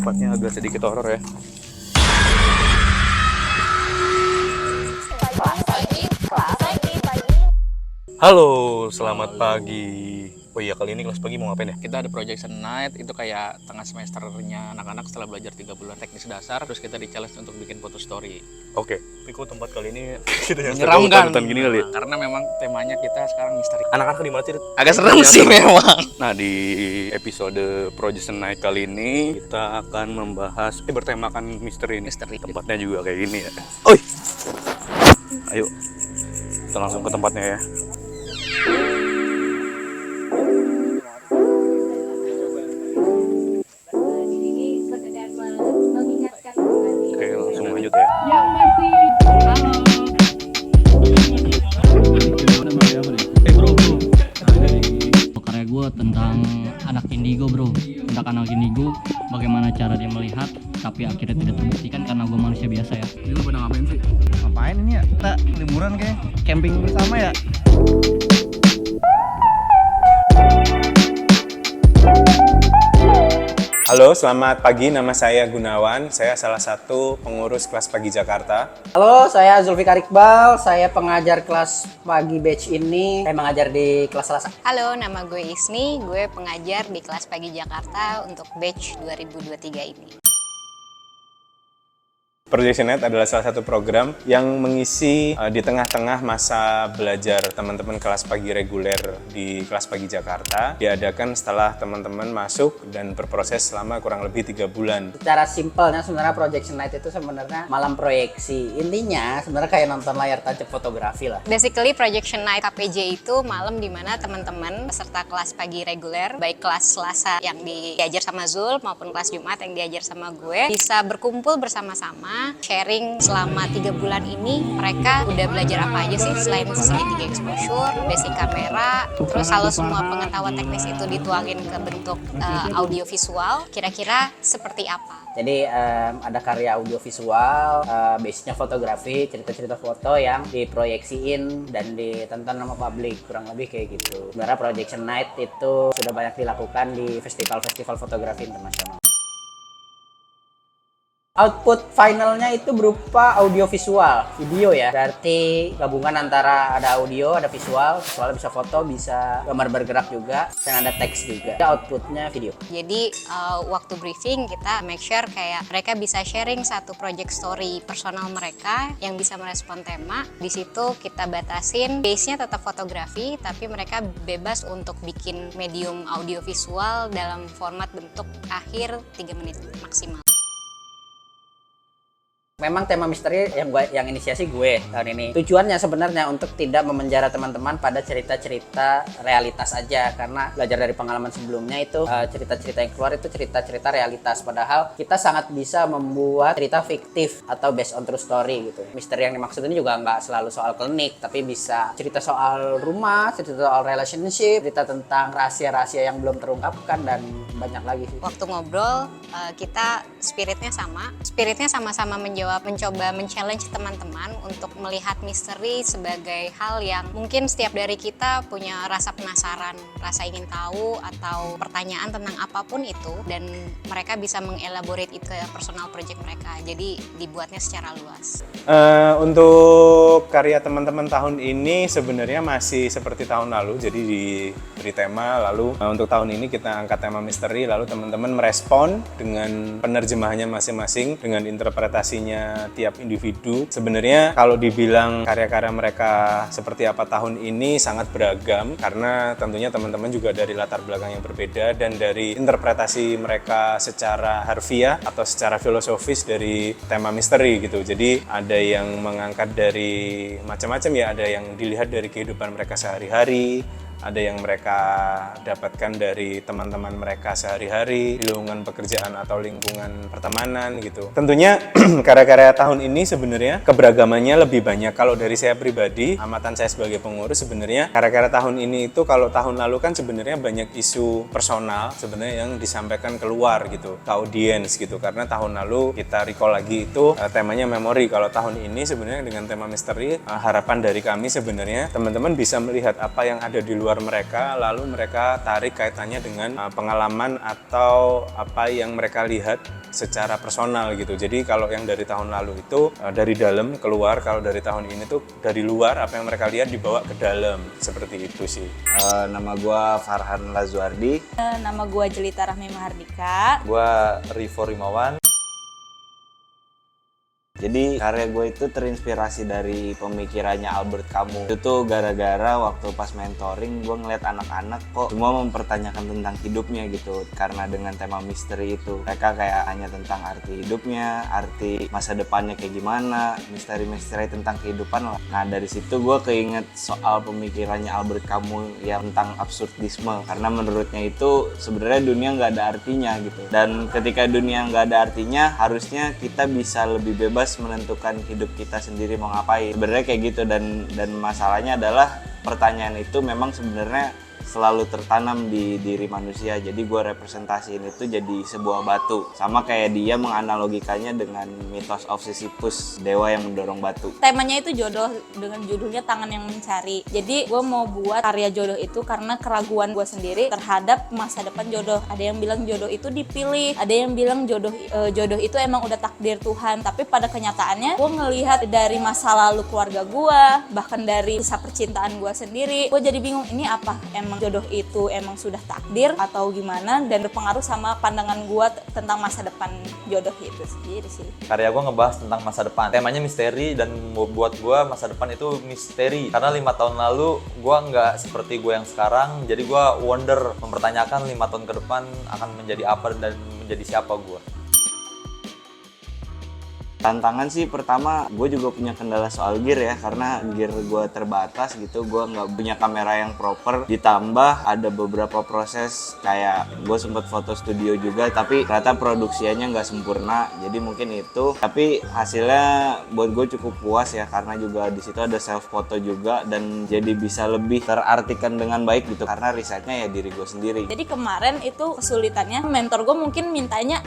tempatnya agak sedikit horor ya. Halo, selamat pagi. Oh iya, kali ini kelas pagi mau ngapain ya? Kita ada projection night, itu kayak tengah semesternya anak-anak setelah belajar 3 bulan teknis dasar, terus kita di-challenge untuk bikin foto story. Oke, tapi kok tempat kali ini kita yang Menyeramkan hutan gini kali ya? karena memang temanya kita sekarang misteri. Anak-anak di mana sih? Agak serem sih memang. Nah, di episode projection night kali ini kita akan membahas bertemakan misteri ini. Misteri. Tempatnya juga kayak gini ya. Oi. Ayo. Kita langsung ke tempatnya ya. Oke, langsung lanjut ya. Karya gue tentang anak indigo bro, tentang anak indigo, bagaimana cara dia melihat, tapi akhirnya tidak terbuktikan karena gue manusia biasa ya. Ini lu pada ngapain sih? Ngapain ini ya? Kita liburan kayak camping bersama ya? Halo, selamat pagi. Nama saya Gunawan. Saya salah satu pengurus kelas pagi Jakarta. Halo, saya Zulfikar Iqbal. Saya pengajar kelas pagi batch ini. Saya mengajar di kelas Selasa. Halo, nama gue Isni. Gue pengajar di kelas pagi Jakarta untuk batch 2023 ini. Projection Night adalah salah satu program yang mengisi di tengah-tengah masa belajar teman-teman kelas pagi reguler di kelas pagi Jakarta. Diadakan setelah teman-teman masuk dan berproses selama kurang lebih 3 bulan. Secara simpelnya sebenarnya projection night itu sebenarnya malam proyeksi. Intinya sebenarnya kayak nonton layar tancap fotografi lah. Basically, projection night KPJ itu malam di mana teman-teman peserta kelas pagi reguler, baik kelas Selasa yang diajar sama Zul maupun kelas Jumat yang diajar sama gue, bisa berkumpul bersama-sama, sharing selama 3 bulan ini mereka udah belajar apa aja sih selain segitiga exposure, basic kamera, terus kalau semua pengetahuan teknis itu dituangin ke bentuk audio visual, kira-kira seperti apa? Jadi ada karya audio visual, base-nya fotografi, cerita-cerita foto yang diproyeksiin dan ditonton sama publik, kurang lebih kayak gitu. Sebenarnya projection night itu sudah banyak dilakukan di festival-festival fotografi internasional. Output finalnya itu berupa audio visual, video ya. Berarti gabungan antara ada audio, ada visual, visualnya bisa foto, bisa gambar bergerak juga, dan ada teks juga. Outputnya video. Jadi waktu briefing kita make sure kayak mereka bisa sharing satu project story personal mereka yang bisa merespon tema. Di situ kita batasin base-nya tetap fotografi, tapi mereka bebas untuk bikin medium audio visual dalam format bentuk akhir 3 menit maksimal. Memang tema misteri yang inisiasi gue tahun ini. Tujuannya sebenarnya untuk tidak memenjara teman-teman pada cerita-cerita realitas aja, karena belajar dari pengalaman sebelumnya itu cerita-cerita yang keluar itu cerita-cerita realitas, padahal kita sangat bisa membuat cerita fiktif atau based on true story gitu. Misteri yang dimaksud ini juga nggak selalu soal klinik, tapi bisa cerita soal rumah, cerita soal relationship, cerita tentang rahasia-rahasia yang belum terungkapkan, dan banyak lagi sih. Waktu ngobrol kita spiritnya sama-sama mencoba men-challenge teman-teman untuk melihat misteri sebagai hal yang mungkin setiap dari kita punya rasa penasaran, rasa ingin tahu, atau pertanyaan tentang apapun itu, dan mereka bisa mengelaborate itu ke personal project mereka, jadi dibuatnya secara luas. Untuk karya teman-teman tahun ini sebenarnya masih seperti tahun lalu, jadi diberi tema, lalu untuk tahun ini kita angkat tema misteri, lalu teman-teman merespon dengan penerjemahannya masing-masing, dengan interpretasinya tiap individu. Sebenarnya kalau dibilang karya-karya mereka seperti apa tahun ini sangat beragam, karena tentunya teman-teman juga dari latar belakang yang berbeda dan dari interpretasi mereka secara harfiah atau secara filosofis dari tema misteri gitu. Jadi ada yang mengangkat dari macam-macam ya, ada yang dilihat dari kehidupan mereka sehari-hari, ada yang mereka dapatkan dari teman-teman mereka sehari-hari, di lingkungan pekerjaan atau lingkungan pertemanan gitu. Tentunya karya-karya tahun ini sebenarnya keberagamannya lebih banyak. Kalau dari saya pribadi, amatan saya sebagai pengurus, sebenarnya karya-karya tahun ini itu kalau tahun lalu kan sebenarnya banyak isu personal sebenarnya yang disampaikan keluar gitu, ke audiens gitu. Karena tahun lalu kita recall lagi itu temanya memori. Kalau tahun ini sebenarnya dengan tema misteri, harapan dari kami sebenarnya teman-teman bisa melihat apa yang ada di luar luar mereka, lalu mereka tarik kaitannya dengan pengalaman atau apa yang mereka lihat secara personal gitu. Jadi kalau yang dari tahun lalu itu dari dalam keluar, kalau dari tahun ini tuh dari luar apa yang mereka lihat dibawa ke dalam, seperti itu sih. Nama gue Farhan Lazuardi. Nama gue Jelita Rahmi Mahardika. Gue Rivo Rimawan. Jadi karya gue itu terinspirasi dari pemikirannya Albert Camus. Itu tuh gara-gara waktu pas mentoring gue ngeliat anak-anak kok semua mempertanyakan tentang hidupnya gitu. Karena dengan tema misteri itu mereka kayak hanya tentang arti hidupnya, arti masa depannya kayak gimana, misteri-misteri tentang kehidupan lah. Nah dari situ gue keinget soal pemikirannya Albert Camus yang tentang absurdisme. Karena menurutnya itu sebenarnya dunia nggak ada artinya gitu. Dan ketika dunia nggak ada artinya harusnya kita bisa lebih bebas menentukan hidup kita sendiri mau ngapain. Sebenarnya kayak gitu dan masalahnya adalah pertanyaan itu memang sebenarnya selalu tertanam di diri manusia. Jadi gue representasiin itu jadi sebuah batu. Sama kayak dia menganalogikannya dengan mitos of Sisyphus, dewa yang mendorong batu. Temanya itu jodoh dengan judulnya Tangan yang Mencari. Jadi gue mau buat karya jodoh itu karena keraguan gue sendiri terhadap masa depan jodoh. Ada yang bilang jodoh itu dipilih, ada yang bilang jodoh itu emang udah takdir Tuhan. Tapi pada kenyataannya gue ngelihat dari masa lalu keluarga gue, bahkan dari kisah percintaan gue sendiri, gue jadi bingung ini apa, emang jodoh itu emang sudah takdir atau gimana, dan berpengaruh sama pandangan gue tentang masa depan jodoh itu sendiri sih. Karya gue ngebahas tentang masa depan, temanya misteri, dan buat gue masa depan itu misteri karena 5 tahun lalu gue nggak seperti gue yang sekarang. Jadi gue wonder, mempertanyakan 5 tahun ke depan akan menjadi apa dan menjadi siapa gue. Tantangan sih pertama gue juga punya kendala soal gear ya, karena gear gue terbatas gitu, gue nggak punya kamera yang proper, ditambah ada beberapa proses kayak gue sempet foto studio juga tapi ternyata produksiannya nggak sempurna, jadi mungkin itu. Tapi hasilnya buat gue cukup puas ya, karena juga di situ ada self foto juga dan jadi bisa lebih terartikan dengan baik gitu, karena risetnya ya diri gue sendiri. Jadi kemarin itu kesulitannya mentor gue mungkin mintanya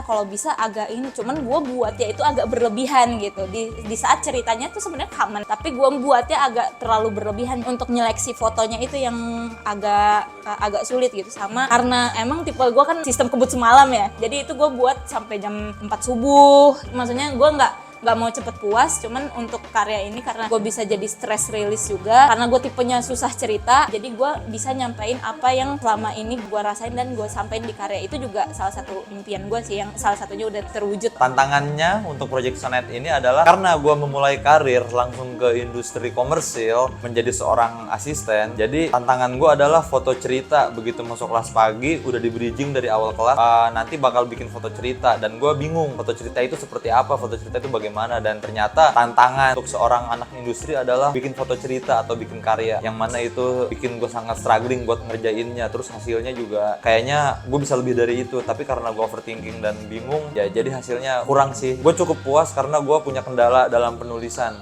kalau bisa agak ini, cuman gue buatnya itu agak berlebihan gitu. Di saat ceritanya tuh sebenarnya common, tapi gue buatnya agak terlalu berlebihan. Untuk nyeleksi fotonya itu yang agak sulit gitu. Sama karena emang tipe gue kan sistem kebut semalam ya, jadi itu gue buat sampai jam 4 subuh. Maksudnya gue nggak mau cepet puas, cuman untuk karya ini karena gue bisa jadi stress release juga, karena gue tipenya susah cerita, jadi gue bisa nyampein apa yang selama ini gue rasain dan gue sampein di karya. Itu juga salah satu impian gue sih, yang salah satunya udah terwujud. Tantangannya untuk Project Sonnet ini adalah karena gue memulai karir langsung ke industri komersil menjadi seorang asisten. Jadi tantangan gue adalah foto cerita. Begitu masuk kelas pagi udah di bridging dari awal kelas, nanti bakal bikin foto cerita, dan gue bingung foto cerita itu seperti apa, foto cerita itu bagaimana. Dan ternyata tantangan untuk seorang anak industri adalah bikin foto cerita atau bikin karya, yang mana itu bikin gue sangat struggling buat ngerjainnya. Terus hasilnya juga kayaknya gue bisa lebih dari itu, tapi karena gue overthinking dan bingung ya, jadi hasilnya kurang sih. Gue cukup puas karena gue punya kendala dalam penulisan.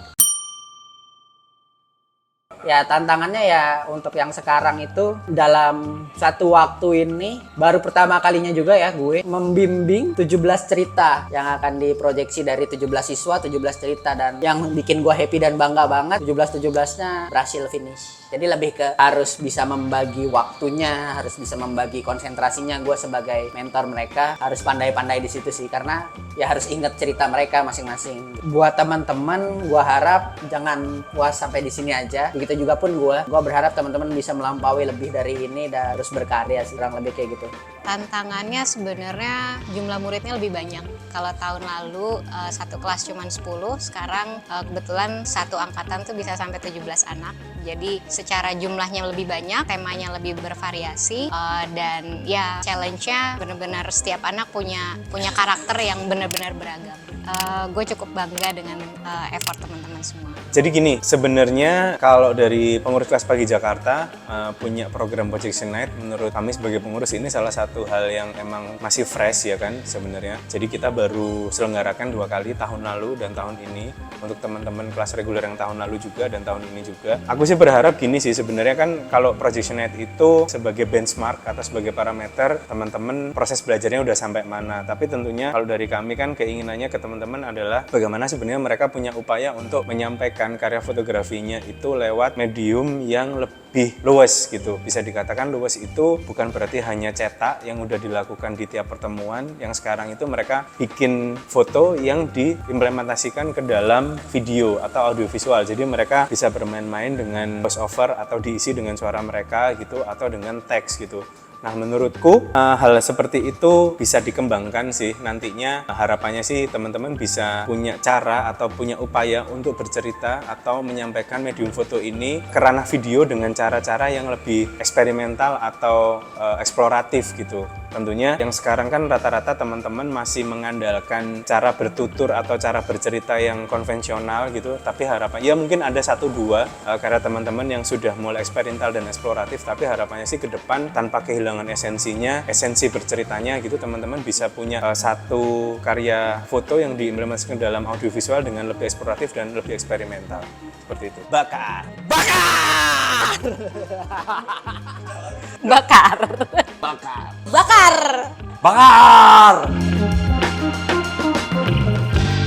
Ya tantangannya ya untuk yang sekarang itu dalam satu waktu ini baru pertama kalinya juga ya gue membimbing 17 cerita yang akan diproyeksi dari 17 siswa, 17 cerita, dan yang bikin gue happy dan bangga banget 17-17-nya berhasil finish. Jadi lebih ke harus bisa membagi waktunya, harus bisa membagi konsentrasinya. Gue sebagai mentor mereka harus pandai-pandai di situ sih, karena ya harus ingat cerita mereka masing-masing. Buat teman-teman, gue harap jangan puas sampai di sini aja. Begitu juga pun gue berharap teman-teman bisa melampaui lebih dari ini dan terus berkarya sih, kurang lebih kayak gitu. Tantangannya sebenarnya jumlah muridnya lebih banyak. Kalau tahun lalu satu kelas cuma 10, sekarang kebetulan satu angkatan tuh bisa sampai 17 anak. Jadi secara jumlahnya lebih banyak, temanya lebih bervariasi, dan ya challenge-nya benar-benar setiap anak punya karakter yang benar-benar beragam. Gue cukup bangga dengan effort teman-teman semua. Jadi gini, sebenarnya kalau dari pengurus kelas pagi Jakarta punya program Project Night, menurut kami sebagai pengurus ini salah satu hal yang emang masih fresh ya kan sebenarnya. Jadi kita baru selenggarakan 2 kali, tahun lalu dan tahun ini, untuk teman-teman kelas reguler yang tahun lalu juga dan tahun ini juga. Aku sih berharap gini sih, sebenarnya kan kalau Project Night itu sebagai benchmark atau sebagai parameter teman-teman proses belajarnya udah sampai mana. Tapi tentunya kalau dari kami kan keinginannya ke teman-teman teman-teman adalah bagaimana sebenarnya mereka punya upaya untuk menyampaikan karya fotografinya itu lewat medium yang lebih luas gitu. Bisa dikatakan luas itu bukan berarti hanya cetak yang udah dilakukan di tiap pertemuan, yang sekarang itu mereka bikin foto yang diimplementasikan ke dalam video atau audiovisual. Jadi mereka bisa bermain-main dengan voice over atau diisi dengan suara mereka gitu, atau dengan teks gitu. Nah, menurutku hal seperti itu bisa dikembangkan sih nantinya. Harapannya sih teman-teman bisa punya cara atau punya upaya untuk bercerita atau menyampaikan medium foto ini ke ranah video dengan cara-cara yang lebih eksperimental atau eksploratif gitu. Tentunya yang sekarang kan rata-rata teman-teman masih mengandalkan cara bertutur atau cara bercerita yang konvensional gitu, tapi harapan ya mungkin ada 1-2 karya teman-teman yang sudah mulai eksperimental dan eksploratif, tapi harapannya sih ke depan tanpa kehilangan esensinya, esensi berceritanya gitu, teman-teman bisa punya satu karya foto yang diimplementasikan dalam audiovisual dengan lebih eksploratif dan lebih eksperimental. Seperti itu. Bakar. Bakar. Bakar. Bakar!